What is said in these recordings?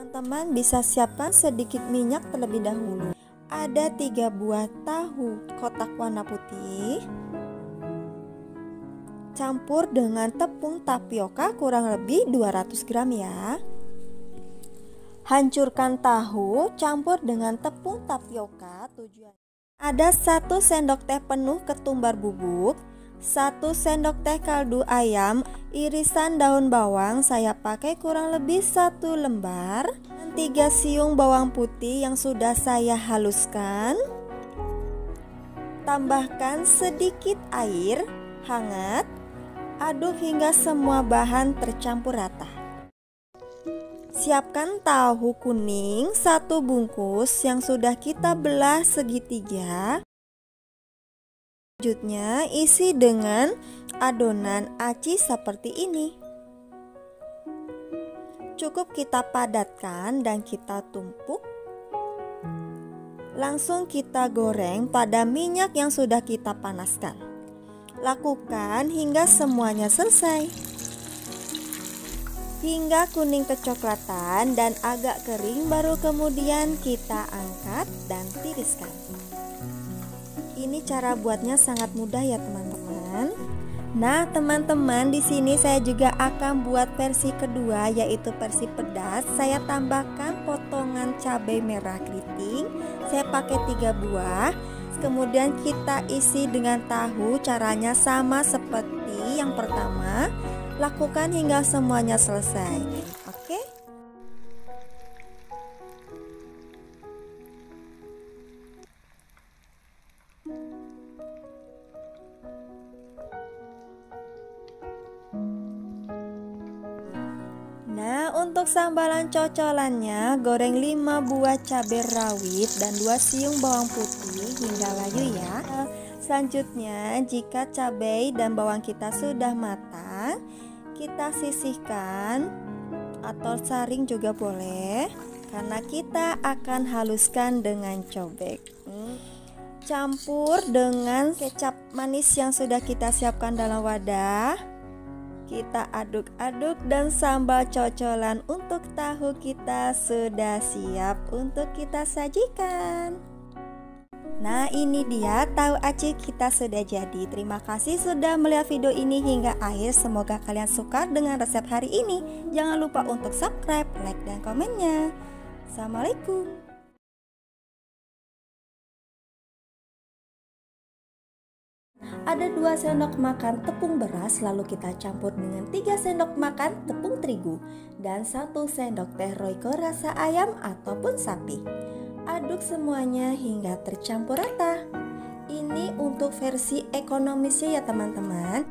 Teman-teman bisa siapkan sedikit minyak terlebih dahulu. Ada 3 buah tahu kotak warna putih. Campur dengan tepung tapioka kurang lebih 200 gram ya. Hancurkan tahu, campur dengan tepung tapioka. Ada 1 sendok teh penuh ketumbar bubuk, 1 sendok teh kaldu ayam, irisan daun bawang saya pakai kurang lebih 1 lembar, dan 3 siung bawang putih yang sudah saya haluskan. Tambahkan sedikit air hangat, aduk hingga semua bahan tercampur rata. Siapkan tahu kuning 1 bungkus yang sudah kita belah segitiga. Selanjutnya isi dengan adonan aci seperti ini. Cukup kita padatkan dan kita tumpuk. Langsung kita goreng pada minyak yang sudah kita panaskan. Lakukan hingga semuanya selesai. Hingga kuning kecoklatan dan agak kering, baru kemudian kita angkat dan tiriskan. Ini cara buatnya sangat mudah ya teman-teman. Nah teman-teman, di sini saya juga akan buat versi kedua, yaitu versi pedas. Saya tambahkan potongan cabai merah keriting. Saya pakai 3 buah. Kemudian kita isi dengan tahu. Caranya sama seperti yang pertama. Lakukan hingga semuanya selesai. Oke? Nah, untuk sambalan cocolannya, goreng 5 buah cabai rawit dan 2 siung bawang putih hingga layu ya. Selanjutnya, jika cabai dan bawang kita sudah matang, kita sisihkan atau saring juga boleh, karena kita akan haluskan dengan cobek. Campur dengan kecap manis yang sudah kita siapkan dalam wadah. Kita aduk-aduk dan sambal cocolan untuk tahu kita sudah siap untuk kita sajikan. Nah, ini dia tahu aci kita sudah jadi. Terima kasih sudah melihat video ini hingga akhir. Semoga kalian suka dengan resep hari ini. Jangan lupa untuk subscribe, like, dan komennya. Assalamualaikum. Ada 2 sendok makan tepung beras, lalu kita campur dengan 3 sendok makan tepung terigu dan 1 sendok teh Royco rasa ayam ataupun sapi. Aduk semuanya hingga tercampur rata. Ini untuk versi ekonomisnya ya teman-teman.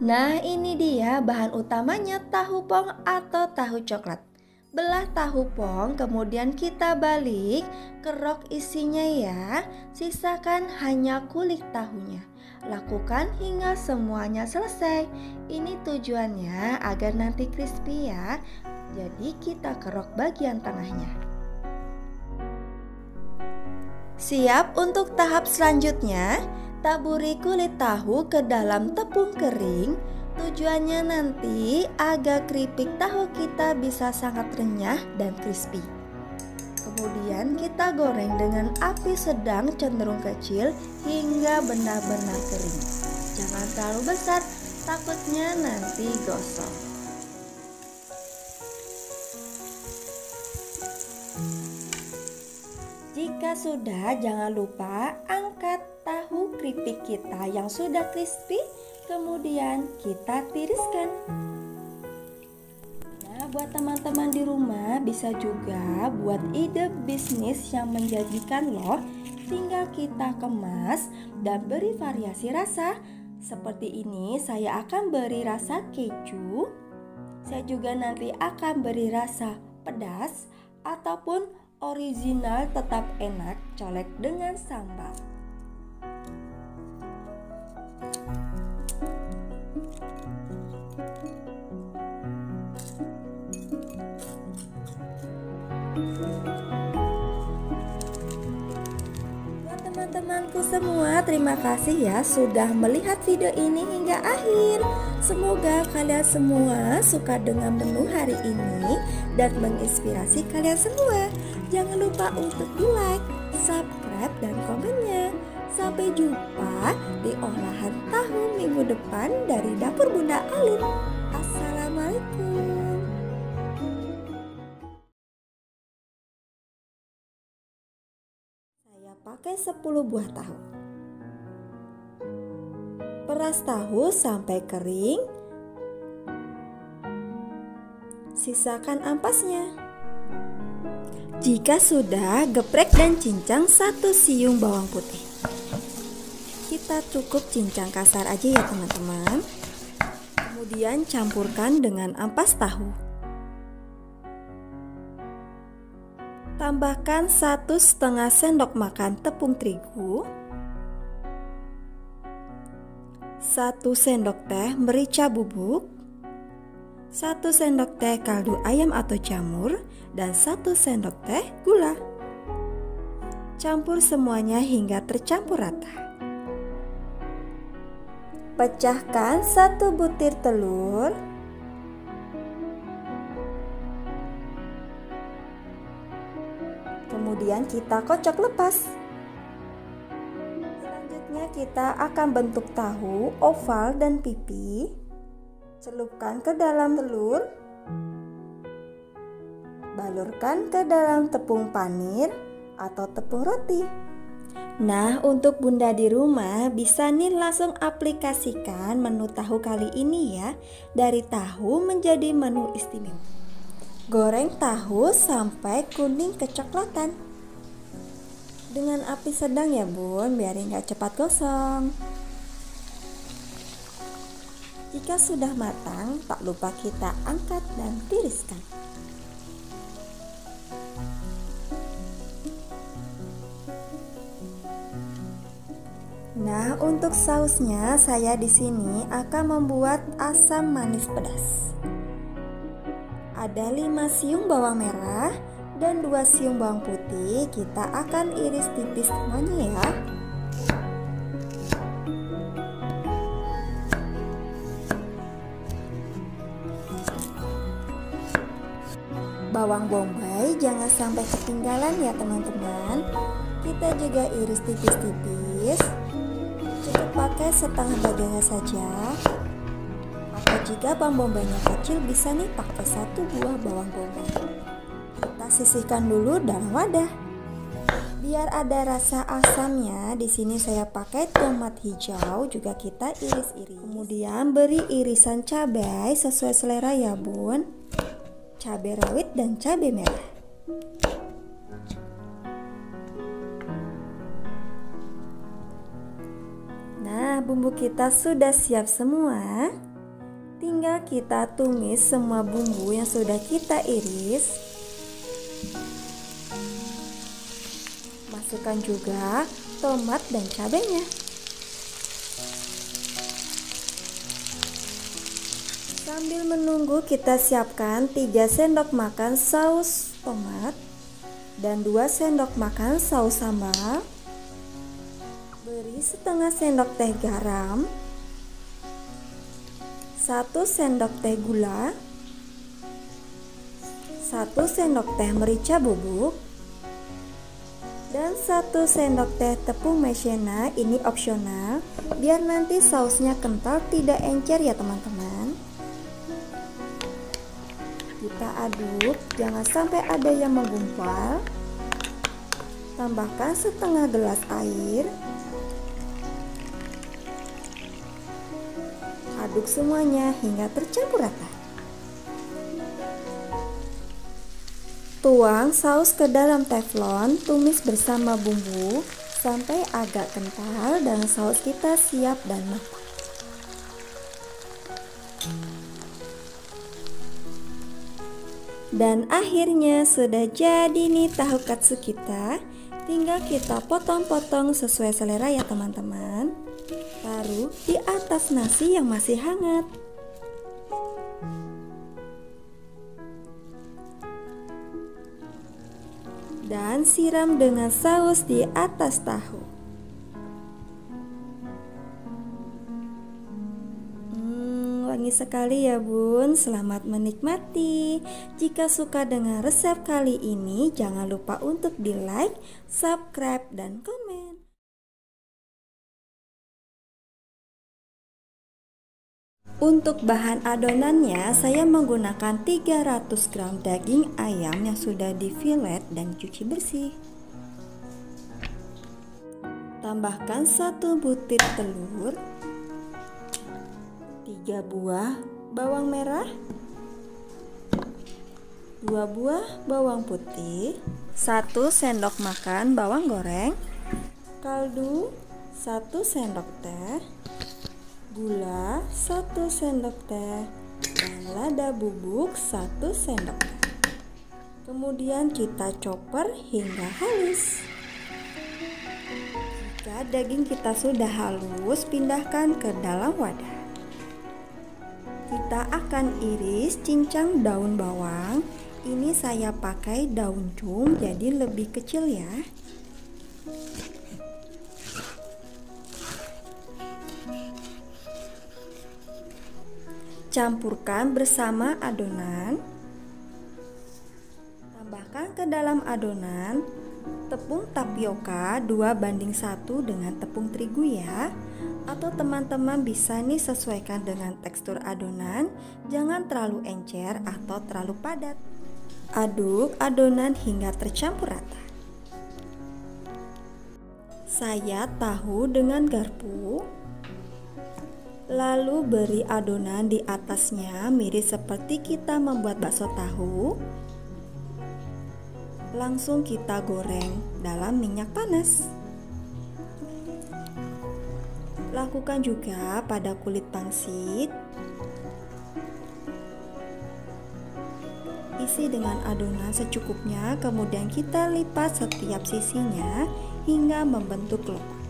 Nah, ini dia bahan utamanya, tahu pong atau tahu coklat. Belah tahu pong, kemudian kita balik, kerok isinya ya. Sisakan hanya kulit tahunya. Lakukan hingga semuanya selesai. Ini tujuannya agar nanti crispy ya. Jadi kita kerok bagian tengahnya. Siap untuk tahap selanjutnya. Taburi kulit tahu ke dalam tepung kering. Tujuannya nanti agar keripik tahu kita bisa sangat renyah dan crispy. Kemudian kita goreng dengan api sedang cenderung kecil hingga benar-benar kering. Jangan terlalu besar, takutnya nanti gosong. Jika sudah, jangan lupa angkat tahu keripik kita yang sudah crispy, kemudian kita tiriskan. Nah, buat teman-teman di rumah bisa juga buat ide bisnis yang menjanjikan loh. Tinggal kita kemas dan beri variasi rasa. Seperti ini saya akan beri rasa keju. Saya juga nanti akan beri rasa pedas ataupun original tetap enak, colek dengan sambal. Buat teman-teman Teman-temanku semua, terima kasih ya sudah melihat video ini hingga akhir. Semoga kalian semua suka dengan menu hari ini dan menginspirasi kalian semua. Jangan lupa untuk di like, subscribe, dan komennya. Sampai jumpa di olahan tahu minggu depan dari dapur Bunda Alin. Assalamualaikum. Saya pakai 10 buah tahu. Peras tahu sampai kering. Sisakan ampasnya. Jika sudah, geprek dan cincang 1 siung bawang putih. Kita cukup cincang kasar aja ya teman-teman. Kemudian campurkan dengan ampas tahu. Tambahkan 1,5 sendok makan tepung terigu, 1 sendok teh merica bubuk, 1 sendok teh kaldu ayam atau jamur, dan 1 sendok teh gula. Campur semuanya hingga tercampur rata. Pecahkan 1 butir telur. Kemudian kita kocok lepas. Selanjutnya kita akan bentuk tahu oval dan pipi. Celupkan ke dalam telur. Balurkan ke dalam tepung panir atau tepung roti. Nah, untuk Bunda di rumah bisa nih langsung aplikasikan menu tahu kali ini ya. Dari tahu menjadi menu istimewa. Goreng tahu sampai kuning kecoklatan. Dengan api sedang ya bun, biar nggak cepat gosong. Jika sudah matang, tak lupa kita angkat dan tiriskan. Nah, untuk sausnya saya di sini akan membuat asam manis pedas. Ada 5 siung bawang merah dan 2 siung bawang putih. Kita akan iris tipis semuanya ya. Bawang bombay jangan sampai ketinggalan ya teman-teman. Kita juga iris tipis-tipis. Cukup pakai setengah bagiannya saja. Jika bawang bombaynya kecil bisa nih pakai 1 buah bawang bombay. Kita sisihkan dulu dalam wadah. Biar ada rasa asamnya, di sini saya pakai tomat hijau juga kita iris-iris. Kemudian beri irisan cabai sesuai selera ya bun. Cabai rawit dan cabai merah. Nah, bumbu kita sudah siap semua. Tinggal kita tumis semua bumbu yang sudah kita iris. Masukkan juga tomat dan cabenya. Sambil menunggu kita siapkan 3 sendok makan saus tomat dan 2 sendok makan saus sambal. Beri setengah sendok teh garam, 1 sendok teh gula, 1 sendok teh merica bubuk, dan 1 sendok teh tepung maizena. Ini opsional, biar nanti sausnya kental tidak encer ya teman-teman. Kita aduk, jangan sampai ada yang menggumpal. Tambahkan setengah gelas air. Aduk semuanya hingga tercampur rata. Tuang saus ke dalam teflon, tumis bersama bumbu sampai agak kental dan saus kita siap dan matang. Dan akhirnya sudah jadi nih tahu katsu kita. Tinggal kita potong-potong sesuai selera ya teman-teman. Taruh di atas nasi yang masih hangat. Dan siram dengan saus di atas tahu. Wangi sekali ya bun, selamat menikmati. Jika suka dengan resep kali ini, jangan lupa untuk di like, subscribe, dan komen. Untuk bahan adonannya, saya menggunakan 300 gram daging ayam yang sudah difilet dan dicuci bersih. Tambahkan 1 butir telur, 3 buah bawang merah, 2 buah bawang putih, 1 sendok makan bawang goreng, kaldu 1 sendok teh, gula 1 sendok teh, dan lada bubuk 1 sendok teh. Kemudian kita chopper hingga halus. Jika daging kita sudah halus, pindahkan ke dalam wadah. Kita akan iris cincang daun bawang. Ini saya pakai daun cung, jadi lebih kecil ya. Campurkan bersama adonan. Tambahkan ke dalam adonan tepung tapioka 2:1 dengan tepung terigu ya. Atau teman-teman bisa nih sesuaikan dengan tekstur adonan, jangan terlalu encer atau terlalu padat. Aduk adonan hingga tercampur rata. Saya tahu dengan garpu. Lalu beri adonan di atasnya mirip seperti kita membuat bakso tahu. Langsung kita goreng dalam minyak panas. Lakukan juga pada kulit pangsit. Isi dengan adonan secukupnya, kemudian kita lipat setiap sisinya hingga membentuk lobak.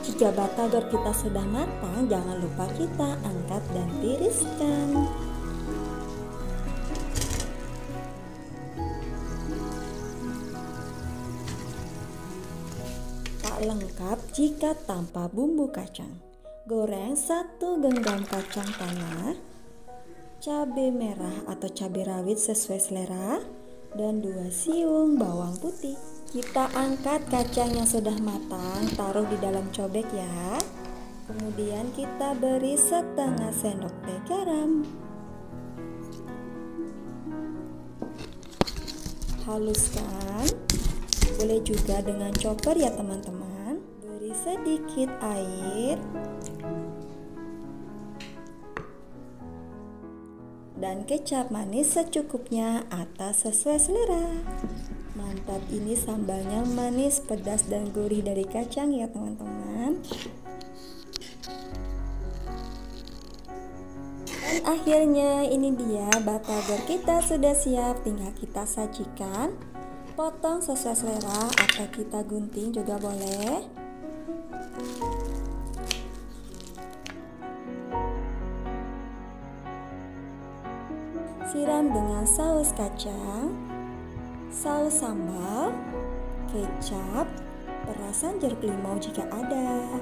Jika batagor kita sudah matang, jangan lupa kita angkat dan tiriskan. Tak lengkap jika tanpa bumbu kacang. Goreng 1 genggam kacang tanah, cabai merah atau cabai rawit sesuai selera, dan 2 siung bawang putih. Kita angkat kacang yang sudah matang, taruh di dalam cobek ya. Kemudian kita beri setengah sendok teh garam. Haluskan. Boleh juga dengan chopper ya teman-teman. Beri sedikit air. Dan kecap manis secukupnya atau sesuai selera. Mantap, ini sambalnya manis, pedas, dan gurih dari kacang ya teman-teman. Dan akhirnya ini dia batagor kita sudah siap, tinggal kita sajikan. Potong sesuai selera atau kita gunting juga boleh. Siram dengan saus kacang, saus sambal, kecap, perasan jeruk limau jika ada.